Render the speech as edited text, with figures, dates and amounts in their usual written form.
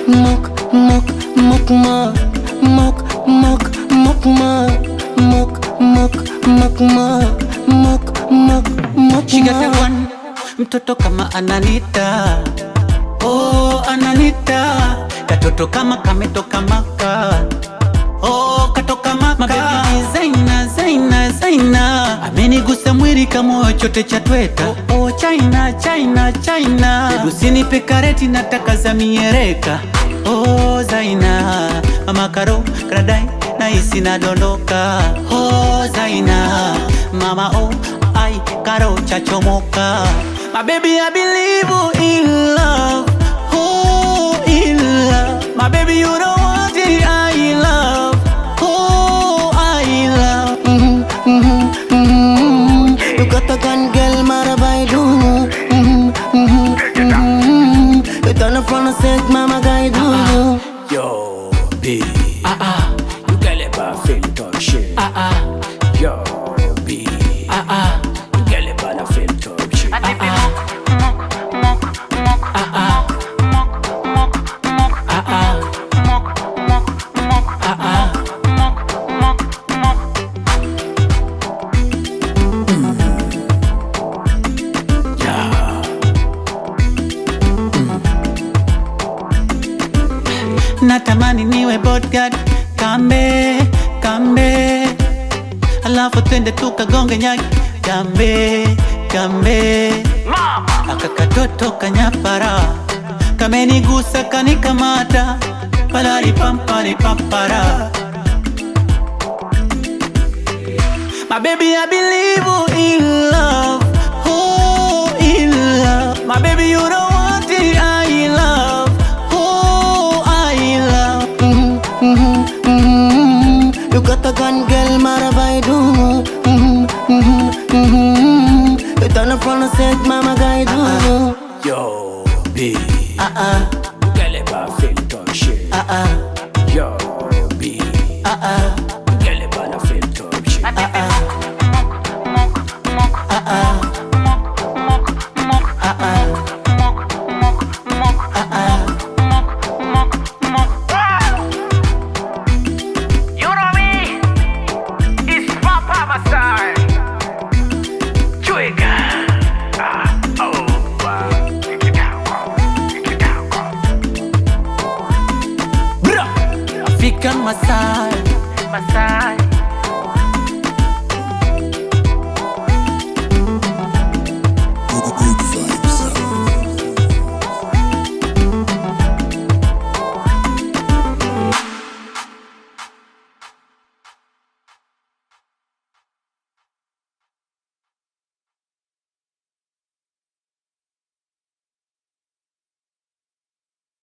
mok mok mok mok mok mok mok mok mok mok mok mok mok. She got that one, mtoto kama Ananita. Oh Ananita, katoto kama kametoka Maka. Oh katoka Maka. Mabebi Zaina, Zaina, Zaina, amenigusa mwili kama chote cha tweta. Oh, oh China, China, China, hebu sinipe kareti nataka za miereka. Oh Zaina, mama karo, kradai, na isi nadondoka. Oh Zaina, mama oh, ai karo chachomoka. My baby I believe in love. Oh in love. My baby you don't want it, I love. Oh I love. You got a gun girl, marabai do. You turn up on the set, mama guy do. Yo, B. You get it by feel talk shit. Yo, B. You get it by the feel talk shit. Natamani niwe bodyguard, kambe, kambe, alafu twende tukagonge nyaki, kambe, kambe. Aka katoto kanyapara, kamenigusa kanikamata, palari pampari pampara. My baby I believe in love, oh in love. My baby you don't want it, I love. You got a gun girl, marabai do. You turn up on the set, mama guy do. Yo, B. You get it by feel talk shit. Yo, B. You get it by the feel talk shit. African Masai, Masai.